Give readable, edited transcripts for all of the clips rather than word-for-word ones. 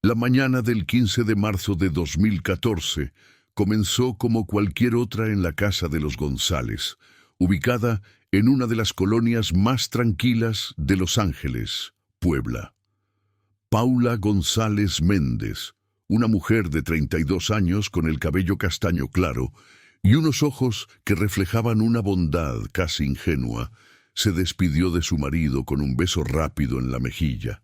La mañana del 15 de marzo de 2014 comenzó como cualquier otra en la casa de los González, ubicada en una de las colonias más tranquilas de Los Ángeles, Puebla. Paula González Méndez, una mujer de 32 años con el cabello castaño claro y unos ojos que reflejaban una bondad casi ingenua, se despidió de su marido con un beso rápido en la mejilla.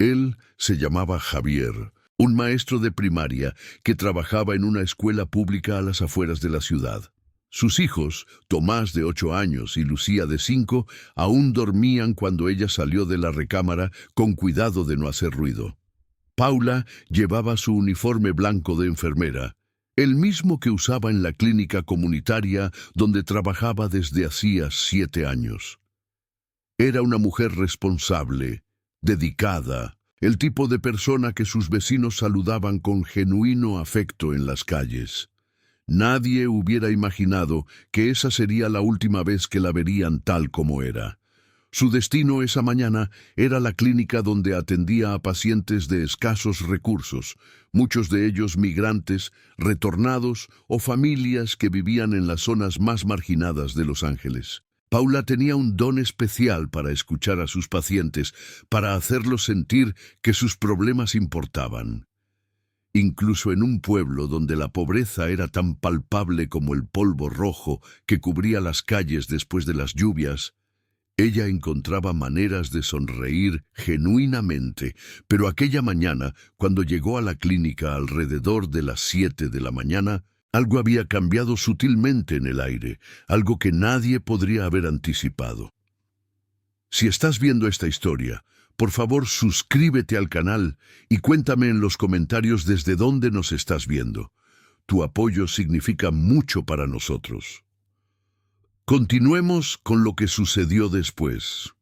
Él se llamaba Javier, un maestro de primaria que trabajaba en una escuela pública a las afueras de la ciudad. Sus hijos, Tomás de 8 años y Lucía de 5, aún dormían cuando ella salió de la recámara con cuidado de no hacer ruido. Paula llevaba su uniforme blanco de enfermera, el mismo que usaba en la clínica comunitaria donde trabajaba desde hacía 7 años. Era una mujer responsable, dedicada, el tipo de persona que sus vecinos saludaban con genuino afecto en las calles. Nadie hubiera imaginado que esa sería la última vez que la verían tal como era. Su destino esa mañana era la clínica donde atendía a pacientes de escasos recursos, muchos de ellos migrantes, retornados o familias que vivían en las zonas más marginadas de Los Ángeles. Paula tenía un don especial para escuchar a sus pacientes, para hacerlos sentir que sus problemas importaban. Incluso en un pueblo donde la pobreza era tan palpable como el polvo rojo que cubría las calles después de las lluvias, ella encontraba maneras de sonreír genuinamente, pero aquella mañana, cuando llegó a la clínica alrededor de las 7 de la mañana, algo había cambiado sutilmente en el aire, algo que nadie podría haber anticipado. Si estás viendo esta historia, por favor suscríbete al canal y cuéntame en los comentarios desde dónde nos estás viendo. Tu apoyo significa mucho para nosotros. Continuemos con lo que sucedió después.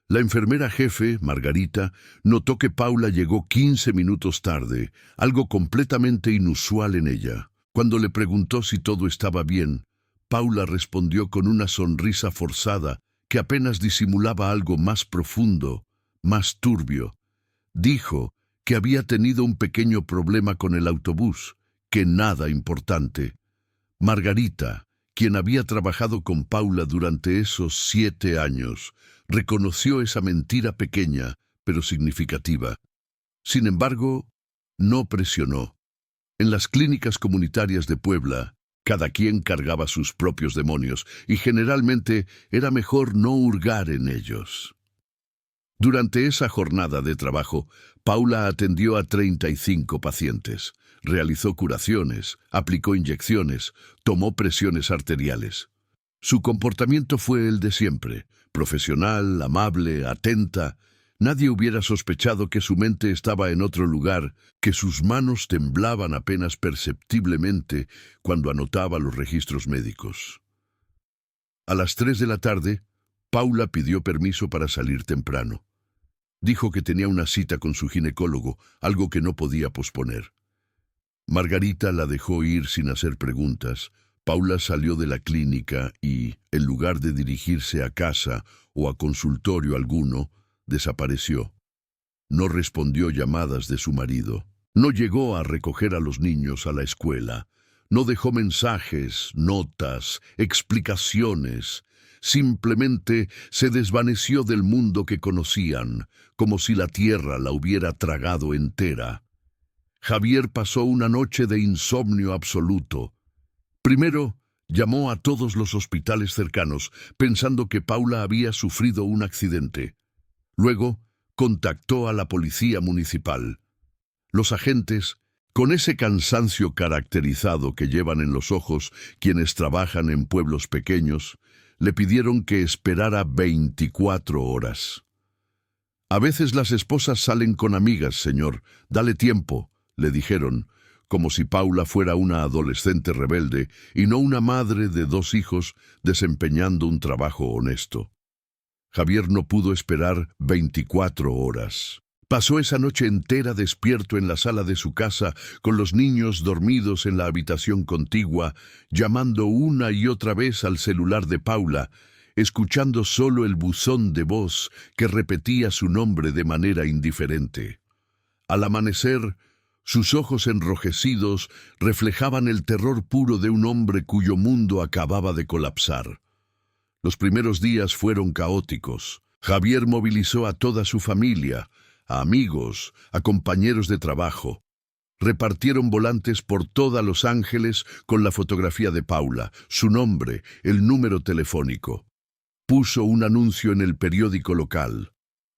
La enfermera jefe, Margarita, notó que Paula llegó 15 minutos tarde, algo completamente inusual en ella. Cuando le preguntó si todo estaba bien, Paula respondió con una sonrisa forzada que apenas disimulaba algo más profundo, más turbio. Dijo que había tenido un pequeño problema con el autobús, que nada importante. Margarita, quien había trabajado con Paula durante esos 7 años, reconoció esa mentira pequeña, pero significativa. Sin embargo, no presionó. En las clínicas comunitarias de Puebla, cada quien cargaba sus propios demonios y generalmente era mejor no hurgar en ellos. Durante esa jornada de trabajo, Paula atendió a 35 pacientes, realizó curaciones, aplicó inyecciones, tomó presiones arteriales. Su comportamiento fue el de siempre, profesional, amable, atenta. Nadie hubiera sospechado que su mente estaba en otro lugar, que sus manos temblaban apenas perceptiblemente cuando anotaba los registros médicos. A las 3 de la tarde, Paula pidió permiso para salir temprano. Dijo que tenía una cita con su ginecólogo, algo que no podía posponer. Margarita la dejó ir sin hacer preguntas. Paula salió de la clínica y, en lugar de dirigirse a casa o a consultorio alguno, desapareció. No respondió llamadas de su marido. No llegó a recoger a los niños a la escuela. No dejó mensajes, notas, explicaciones. Simplemente se desvaneció del mundo que conocían, como si la tierra la hubiera tragado entera. Javier pasó una noche de insomnio absoluto. Primero, llamó a todos los hospitales cercanos, pensando que Paula había sufrido un accidente. Luego, contactó a la policía municipal. Los agentes, con ese cansancio caracterizado que llevan en los ojos quienes trabajan en pueblos pequeños, le pidieron que esperara 24 horas. «A veces las esposas salen con amigas, señor. Dale tiempo», le dijeron, como si Paula fuera una adolescente rebelde y no una madre de 2 hijos desempeñando un trabajo honesto. Javier no pudo esperar 24 horas. Pasó esa noche entera despierto en la sala de su casa, con los niños dormidos en la habitación contigua, llamando una y otra vez al celular de Paula, escuchando solo el buzón de voz que repetía su nombre de manera indiferente. Al amanecer, sus ojos enrojecidos reflejaban el terror puro de un hombre cuyo mundo acababa de colapsar. Los primeros días fueron caóticos. Javier movilizó a toda su familia, a amigos, a compañeros de trabajo. Repartieron volantes por toda Los Ángeles con la fotografía de Paula, su nombre, el número telefónico. Puso un anuncio en el periódico local.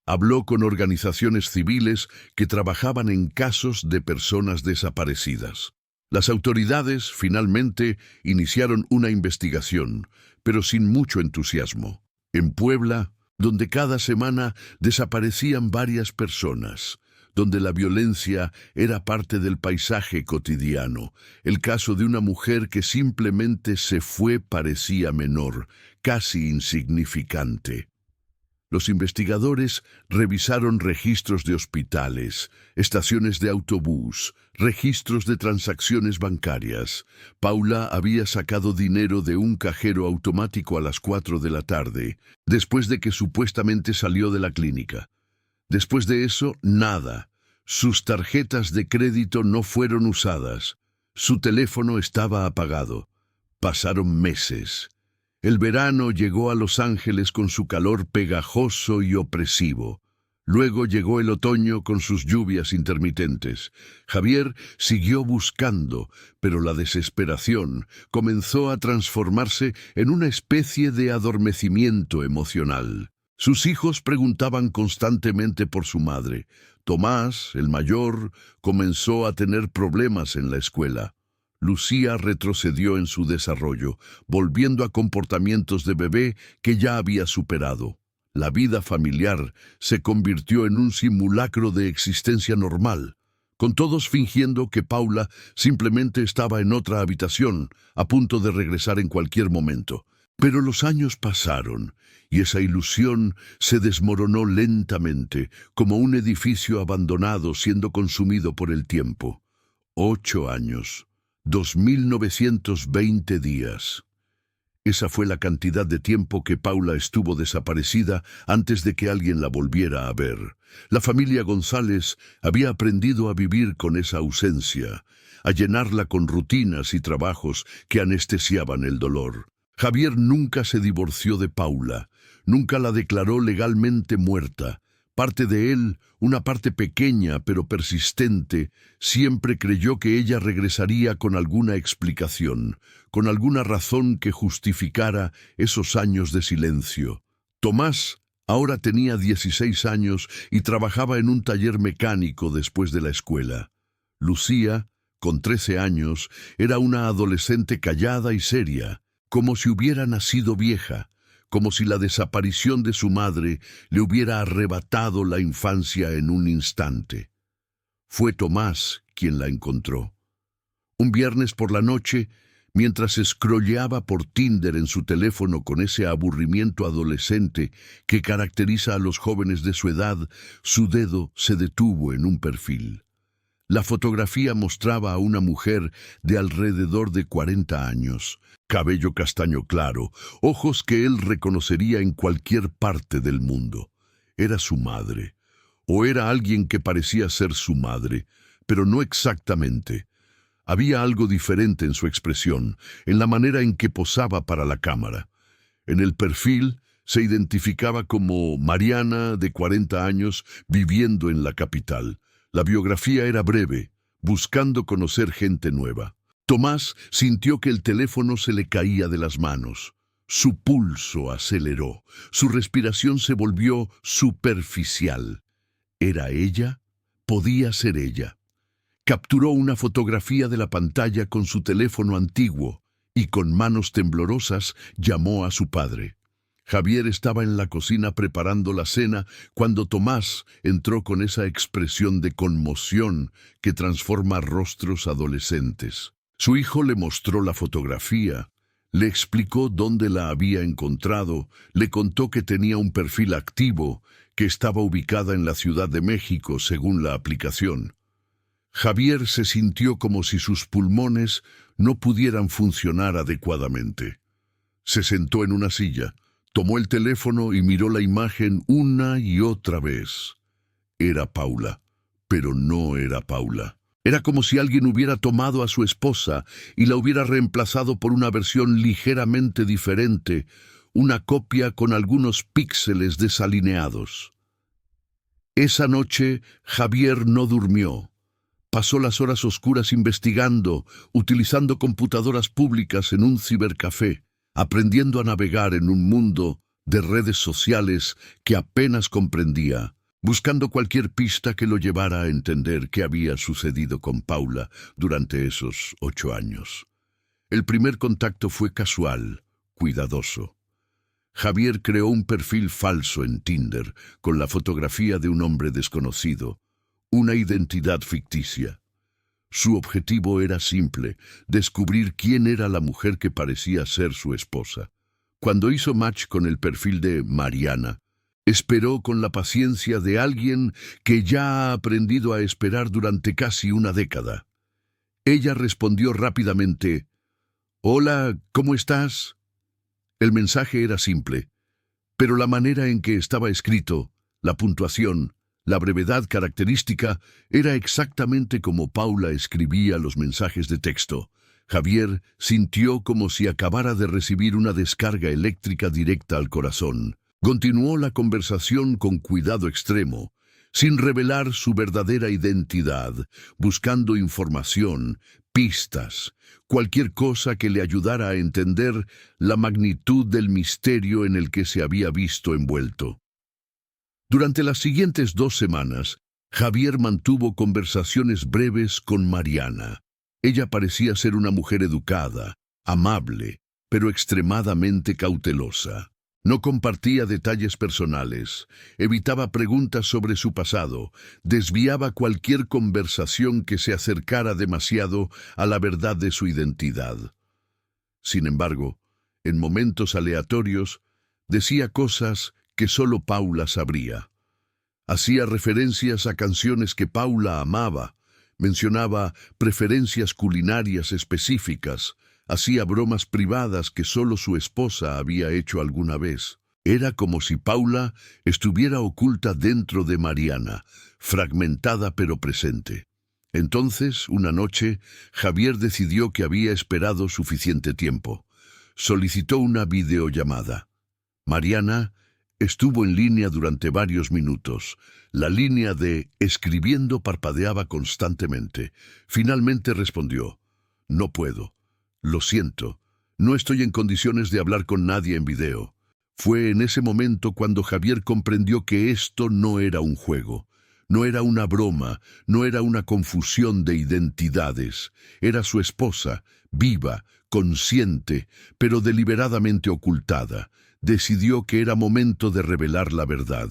Habló con organizaciones civiles que trabajaban en casos de personas desaparecidas. Las autoridades, finalmente, iniciaron una investigación, pero sin mucho entusiasmo. En Puebla, donde cada semana desaparecían varias personas, donde la violencia era parte del paisaje cotidiano, el caso de una mujer que simplemente se fue parecía menor, casi insignificante. Los investigadores revisaron registros de hospitales, estaciones de autobús, registros de transacciones bancarias. Paula había sacado dinero de un cajero automático a las 4 de la tarde, después de que supuestamente salió de la clínica. Después de eso, nada. Sus tarjetas de crédito no fueron usadas. Su teléfono estaba apagado. Pasaron meses. El verano llegó a Los Ángeles con su calor pegajoso y opresivo. Luego llegó el otoño con sus lluvias intermitentes. Javier siguió buscando, pero la desesperación comenzó a transformarse en una especie de adormecimiento emocional. Sus hijos preguntaban constantemente por su madre. Tomás, el mayor, comenzó a tener problemas en la escuela. Lucía retrocedió en su desarrollo, volviendo a comportamientos de bebé que ya había superado. La vida familiar se convirtió en un simulacro de existencia normal, con todos fingiendo que Paula simplemente estaba en otra habitación, a punto de regresar en cualquier momento. Pero los años pasaron, y esa ilusión se desmoronó lentamente, como un edificio abandonado siendo consumido por el tiempo. 8 años. 2.920 días. Esa fue la cantidad de tiempo que Paula estuvo desaparecida antes de que alguien la volviera a ver. La familia González había aprendido a vivir con esa ausencia, a llenarla con rutinas y trabajos que anestesiaban el dolor. Javier nunca se divorció de Paula, nunca la declaró legalmente muerta. Parte de él, una parte pequeña pero persistente, siempre creyó que ella regresaría con alguna explicación, con alguna razón que justificara esos años de silencio. Tomás ahora tenía 16 años y trabajaba en un taller mecánico después de la escuela. Lucía, con 13 años, era una adolescente callada y seria, como si hubiera nacido vieja, como si la desaparición de su madre le hubiera arrebatado la infancia en un instante. Fue Tomás quien la encontró. Un viernes por la noche, mientras scrolleaba por Tinder en su teléfono con ese aburrimiento adolescente que caracteriza a los jóvenes de su edad, su dedo se detuvo en un perfil. La fotografía mostraba a una mujer de alrededor de 40 años, cabello castaño claro, ojos que él reconocería en cualquier parte del mundo. Era su madre, o era alguien que parecía ser su madre, pero no exactamente. Había algo diferente en su expresión, en la manera en que posaba para la cámara. En el perfil se identificaba como Mariana, de 40 años, viviendo en la capital. La biografía era breve, buscando conocer gente nueva. Tomás sintió que el teléfono se le caía de las manos. Su pulso aceleró, su respiración se volvió superficial. ¿Era ella? Podía ser ella. Capturó una fotografía de la pantalla con su teléfono antiguo y con manos temblorosas llamó a su padre. Javier estaba en la cocina preparando la cena cuando Tomás entró con esa expresión de conmoción que transforma rostros adolescentes. Su hijo le mostró la fotografía, le explicó dónde la había encontrado, le contó que tenía un perfil activo, que estaba ubicada en la Ciudad de México según la aplicación. Javier se sintió como si sus pulmones no pudieran funcionar adecuadamente. Se sentó en una silla, tomó el teléfono y miró la imagen una y otra vez. Era Paula. pero no era Paula. Era como si alguien hubiera tomado a su esposa y la hubiera reemplazado por una versión ligeramente diferente, una copia con algunos píxeles desalineados. Esa noche, Javier no durmió. Pasó las horas oscuras investigando, utilizando computadoras públicas en un cibercafé, aprendiendo a navegar en un mundo de redes sociales que apenas comprendía, buscando cualquier pista que lo llevara a entender qué había sucedido con Paula durante esos 8 años. El primer contacto fue casual, cuidadoso. Javier creó un perfil falso en Tinder con la fotografía de un hombre desconocido, una identidad ficticia. Su objetivo era simple: descubrir quién era la mujer que parecía ser su esposa. Cuando hizo match con el perfil de Mariana, esperó con la paciencia de alguien que ya ha aprendido a esperar durante casi una década. Ella respondió rápidamente: «Hola, ¿cómo estás?». El mensaje era simple, pero la manera en que estaba escrito, la puntuación, la brevedad característica, era exactamente como Paula escribía los mensajes de texto. Javier sintió como si acabara de recibir una descarga eléctrica directa al corazón. Continuó la conversación con cuidado extremo, sin revelar su verdadera identidad, buscando información, pistas, cualquier cosa que le ayudara a entender la magnitud del misterio en el que se había visto envuelto. Durante las siguientes 2 semanas, Javier mantuvo conversaciones breves con Mariana. Ella parecía ser una mujer educada, amable, pero extremadamente cautelosa. No compartía detalles personales, evitaba preguntas sobre su pasado, desviaba cualquier conversación que se acercara demasiado a la verdad de su identidad. Sin embargo, en momentos aleatorios, decía cosas que solo Paula sabría. Hacía referencias a canciones que Paula amaba, mencionaba preferencias culinarias específicas, hacía bromas privadas que solo su esposa había hecho alguna vez. Era como si Paula estuviera oculta dentro de Mariana, fragmentada pero presente. Entonces, una noche, Javier decidió que había esperado suficiente tiempo. Solicitó una videollamada. Mariana estuvo en línea durante varios minutos. La línea de escribiendo parpadeaba constantemente. Finalmente respondió: «No puedo. Lo siento. No estoy en condiciones de hablar con nadie en video». Fue en ese momento cuando Javier comprendió que esto no era un juego. No era una broma, no era una confusión de identidades. Era su esposa, viva, consciente, pero deliberadamente ocultada. Decidió que era momento de revelar la verdad.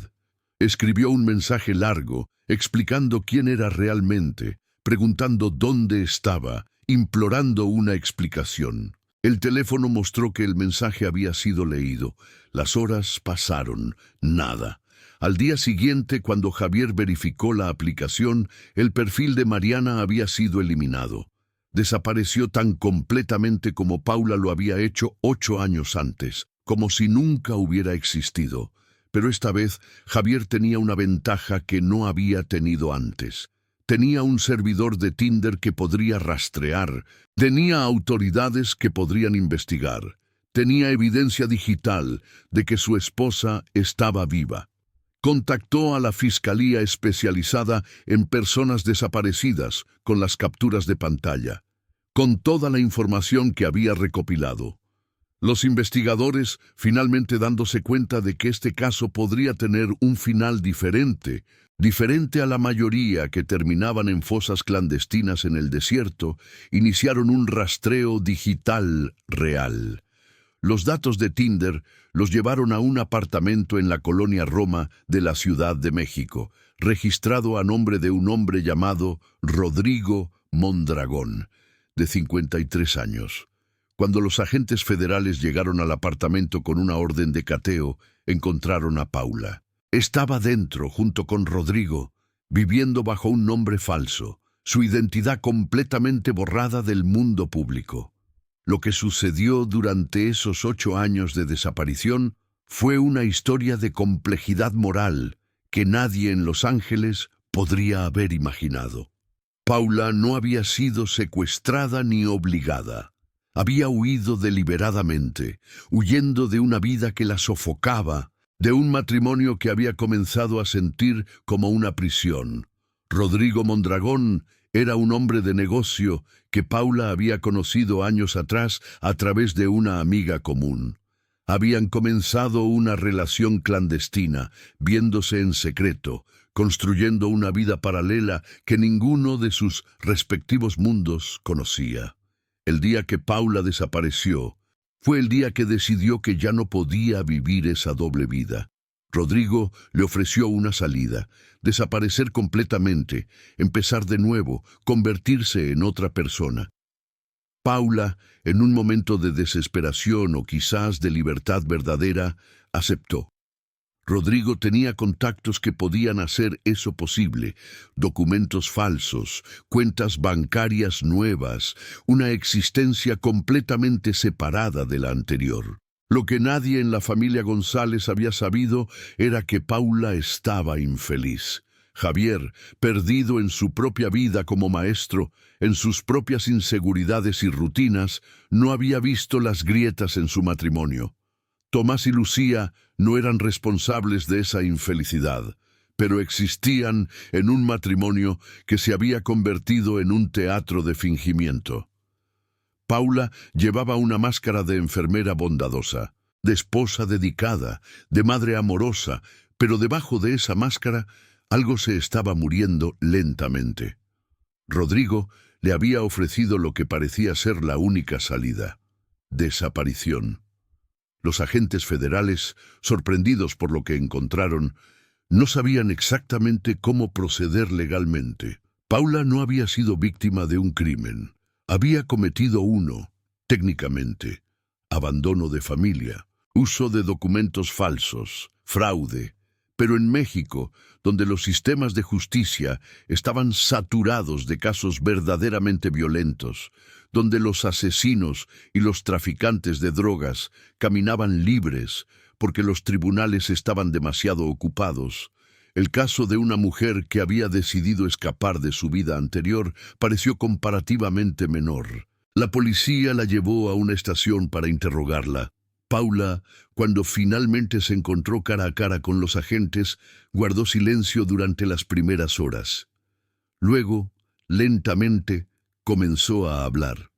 Escribió un mensaje largo, explicando quién era realmente, preguntando dónde estaba, implorando una explicación. El teléfono mostró que el mensaje había sido leído. Las horas pasaron, nada. Al día siguiente, cuando Javier verificó la aplicación, el perfil de Mariana había sido eliminado. Desapareció tan completamente como Paula lo había hecho 8 años antes, como si nunca hubiera existido. Pero esta vez, Javier tenía una ventaja que no había tenido antes. Tenía un servidor de Tinder que podría rastrear, tenía autoridades que podrían investigar, tenía evidencia digital de que su esposa estaba viva. Contactó a la Fiscalía especializada en personas desaparecidas con las capturas de pantalla, con toda la información que había recopilado. Los investigadores, finalmente dándose cuenta de que este caso podría tener un final diferente a la mayoría que terminaban en fosas clandestinas en el desierto, iniciaron un rastreo digital real. Los datos de Tinder los llevaron a un apartamento en la colonia Roma de la Ciudad de México, registrado a nombre de un hombre llamado Rodrigo Mondragón, de 53 años. Cuando los agentes federales llegaron al apartamento con una orden de cateo, encontraron a Paula. Estaba dentro, junto con Rodrigo, viviendo bajo un nombre falso, su identidad completamente borrada del mundo público. Lo que sucedió durante esos 8 años de desaparición fue una historia de complejidad moral que nadie en Los Ángeles podría haber imaginado. Paula no había sido secuestrada ni obligada. Había huido deliberadamente, huyendo de una vida que la sofocaba, de un matrimonio que había comenzado a sentir como una prisión. Rodrigo Mondragón era un hombre de negocio que Paula había conocido años atrás a través de una amiga común. Habían comenzado una relación clandestina, viéndose en secreto, construyendo una vida paralela que ninguno de sus respectivos mundos conocía. El día que Paula desapareció, fue el día que decidió que ya no podía vivir esa doble vida. Rodrigo le ofreció una salida, desaparecer completamente, empezar de nuevo, convertirse en otra persona. Paula, en un momento de desesperación o quizás de libertad verdadera, aceptó. Rodrigo tenía contactos que podían hacer eso posible, documentos falsos, cuentas bancarias nuevas, una existencia completamente separada de la anterior. Lo que nadie en la familia González había sabido era que Paula estaba infeliz. Javier, perdido en su propia vida como maestro, en sus propias inseguridades y rutinas, no había visto las grietas en su matrimonio. Tomás y Lucía no eran responsables de esa infelicidad, pero existían en un matrimonio que se había convertido en un teatro de fingimiento. Paula llevaba una máscara de enfermera bondadosa, de esposa dedicada, de madre amorosa, pero debajo de esa máscara algo se estaba muriendo lentamente. Rodrigo le había ofrecido lo que parecía ser la única salida: desaparición. Los agentes federales, sorprendidos por lo que encontraron, no sabían exactamente cómo proceder legalmente. Paula no había sido víctima de un crimen. Había cometido uno, técnicamente: abandono de familia, uso de documentos falsos, fraude. Pero en México, donde los sistemas de justicia estaban saturados de casos verdaderamente violentos, donde los asesinos y los traficantes de drogas caminaban libres porque los tribunales estaban demasiado ocupados, el caso de una mujer que había decidido escapar de su vida anterior pareció comparativamente menor. La policía la llevó a una estación para interrogarla. Paula, cuando finalmente se encontró cara a cara con los agentes, guardó silencio durante las primeras horas. Luego, lentamente, comenzó a hablar.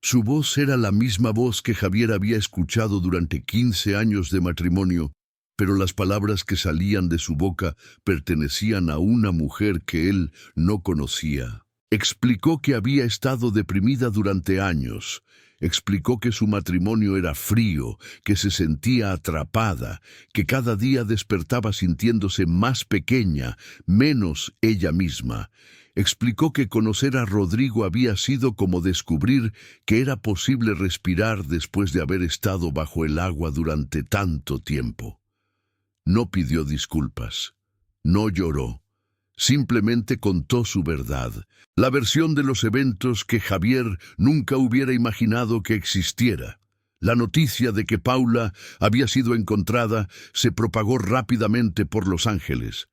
Su voz era la misma voz que Javier había escuchado durante 15 años de matrimonio, pero las palabras que salían de su boca pertenecían a una mujer que él no conocía. Explicó que había estado deprimida durante años. Explicó que su matrimonio era frío, que se sentía atrapada, que cada día despertaba sintiéndose más pequeña, menos ella misma. Explicó que conocer a Rodrigo había sido como descubrir que era posible respirar después de haber estado bajo el agua durante tanto tiempo. No pidió disculpas, no lloró. Simplemente contó su verdad, la versión de los eventos que Javier nunca hubiera imaginado que existiera. La noticia de que Paula había sido encontrada se propagó rápidamente por Los Ángeles.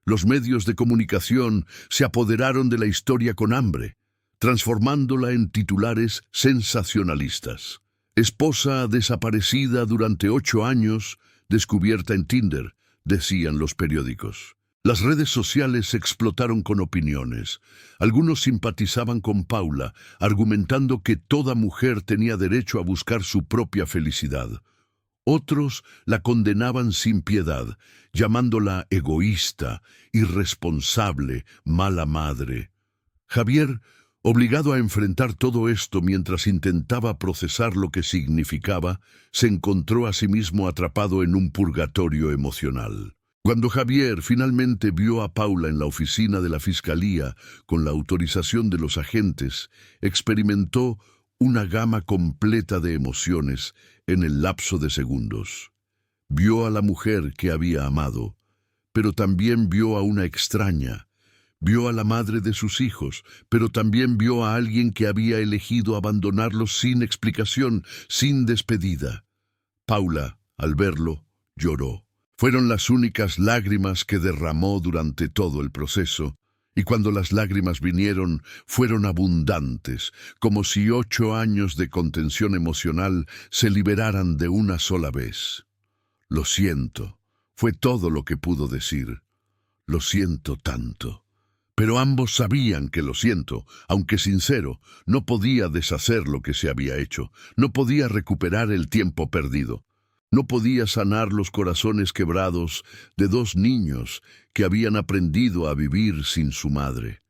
Los medios de comunicación se apoderaron de la historia con hambre, transformándola en titulares sensacionalistas. Esposa desaparecida durante 8 años, descubierta en Tinder, decían los periódicos. Las redes sociales explotaron con opiniones. Algunos simpatizaban con Paula, argumentando que toda mujer tenía derecho a buscar su propia felicidad. Otros la condenaban sin piedad, llamándola egoísta, irresponsable, mala madre. Javier, obligado a enfrentar todo esto mientras intentaba procesar lo que significaba, se encontró a sí mismo atrapado en un purgatorio emocional. Cuando Javier finalmente vio a Paula en la oficina de la Fiscalía con la autorización de los agentes, experimentó una gama completa de emociones en el lapso de segundos. Vio a la mujer que había amado, pero también vio a una extraña. Vio a la madre de sus hijos, pero también vio a alguien que había elegido abandonarlos sin explicación, sin despedida. Paula, al verlo, lloró. Fueron las únicas lágrimas que derramó durante todo el proceso, y cuando las lágrimas vinieron, fueron abundantes, como si 8 años de contención emocional se liberaran de una sola vez. Lo siento, fue todo lo que pudo decir. Lo siento tanto. Pero ambos sabían que lo siento, aunque sincero, no podía deshacer lo que se había hecho, no podía recuperar el tiempo perdido. No podía sanar los corazones quebrados de 2 niños que habían aprendido a vivir sin su madre.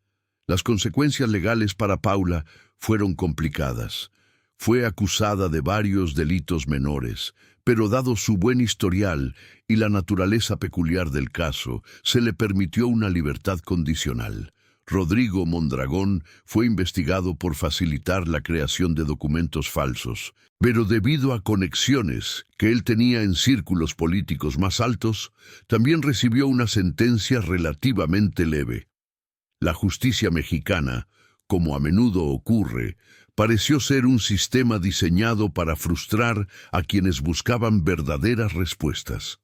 Las consecuencias legales para Paula fueron complicadas. Fue acusada de varios delitos menores, pero dado su buen historial y la naturaleza peculiar del caso, se le permitió una libertad condicional. Rodrigo Mondragón fue investigado por facilitar la creación de documentos falsos, pero debido a conexiones que él tenía en círculos políticos más altos, también recibió una sentencia relativamente leve. La justicia mexicana, como a menudo ocurre, pareció ser un sistema diseñado para frustrar a quienes buscaban verdaderas respuestas.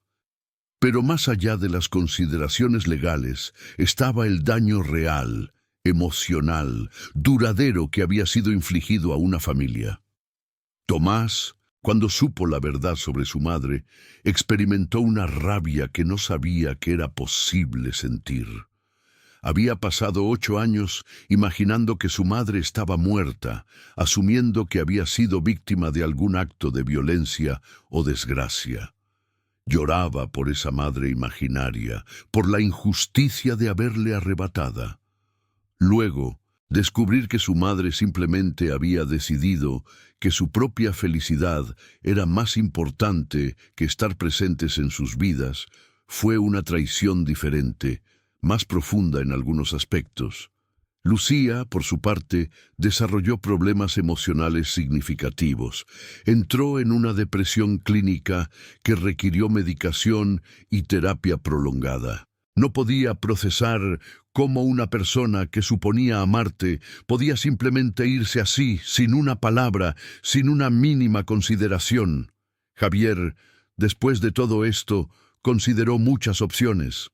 Pero más allá de las consideraciones legales estaba el daño real, emocional, duradero que había sido infligido a una familia. Tomás, cuando supo la verdad sobre su madre, experimentó una rabia que no sabía que era posible sentir. Había pasado 8 años imaginando que su madre estaba muerta, asumiendo que había sido víctima de algún acto de violencia o desgracia. Lloraba por esa madre imaginaria, por la injusticia de haberle arrebatada. Luego, descubrir que su madre simplemente había decidido que su propia felicidad era más importante que estar presentes en sus vidas, fue una traición diferente, más profunda en algunos aspectos. Lucía, por su parte, desarrolló problemas emocionales significativos. Entró en una depresión clínica que requirió medicación y terapia prolongada. No podía procesar cómo una persona que suponía amarte podía simplemente irse así, sin una palabra, sin una mínima consideración. Javier, después de todo esto, consideró muchas opciones.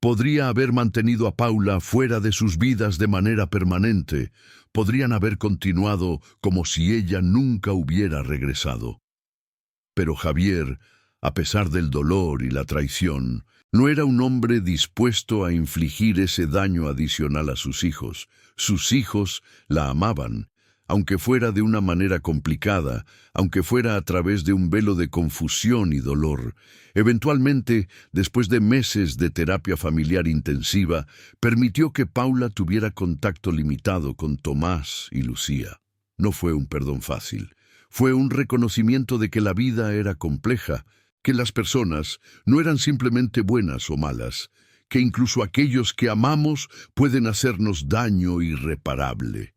Podría haber mantenido a Paula fuera de sus vidas de manera permanente. Podrían haber continuado como si ella nunca hubiera regresado. Pero Javier, a pesar del dolor y la traición, no era un hombre dispuesto a infligir ese daño adicional a sus hijos. Sus hijos la amaban, aunque fuera de una manera complicada, aunque fuera a través de un velo de confusión y dolor. Eventualmente, después de meses de terapia familiar intensiva, permitió que Paula tuviera contacto limitado con Tomás y Lucía. No fue un perdón fácil. Fue un reconocimiento de que la vida era compleja, que las personas no eran simplemente buenas o malas, que incluso aquellos que amamos pueden hacernos daño irreparable.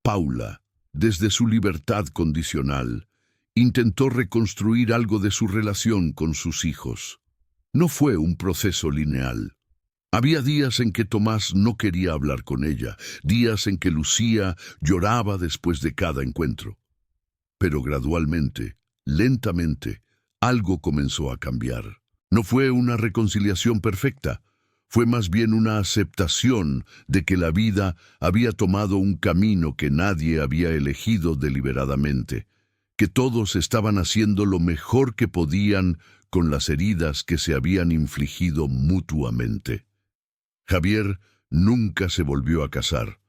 Paula, desde su libertad condicional, intentó reconstruir algo de su relación con sus hijos. No fue un proceso lineal. Había días en que Tomás no quería hablar con ella, días en que Lucía lloraba después de cada encuentro. Pero gradualmente, lentamente, algo comenzó a cambiar. No fue una reconciliación perfecta, fue más bien una aceptación de que la vida había tomado un camino que nadie había elegido deliberadamente, que todos estaban haciendo lo mejor que podían con las heridas que se habían infligido mutuamente. Javier nunca se volvió a casar.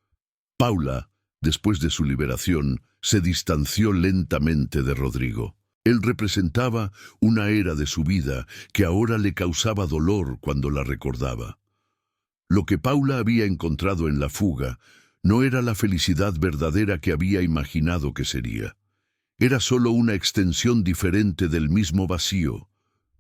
Paula, después de su liberación, se distanció lentamente de Rodrigo. Él representaba una era de su vida que ahora le causaba dolor cuando la recordaba. Lo que Paula había encontrado en la fuga no era la felicidad verdadera que había imaginado que sería. Era solo una extensión diferente del mismo vacío,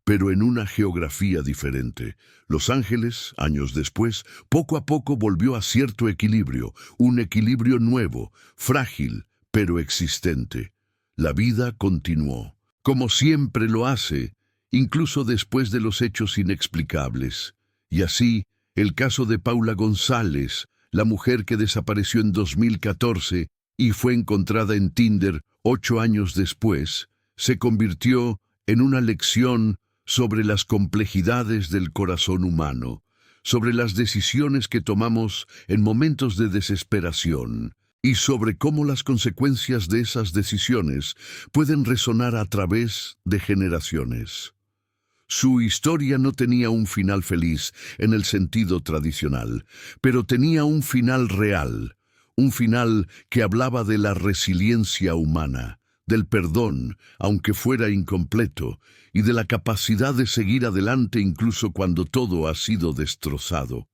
pero en una geografía diferente. Los Ángeles, años después, poco a poco volvió a cierto equilibrio, un equilibrio nuevo, frágil, pero existente. La vida continuó, como siempre lo hace, incluso después de los hechos inexplicables. Y así, el caso de Paula González, la mujer que desapareció en 2014 y fue encontrada en Tinder 8 años después, se convirtió en una lección sobre las complejidades del corazón humano, sobre las decisiones que tomamos en momentos de desesperación y sobre cómo las consecuencias de esas decisiones pueden resonar a través de generaciones. Su historia no tenía un final feliz en el sentido tradicional, pero tenía un final real, un final que hablaba de la resiliencia humana, del perdón, aunque fuera incompleto, y de la capacidad de seguir adelante incluso cuando todo ha sido destrozado.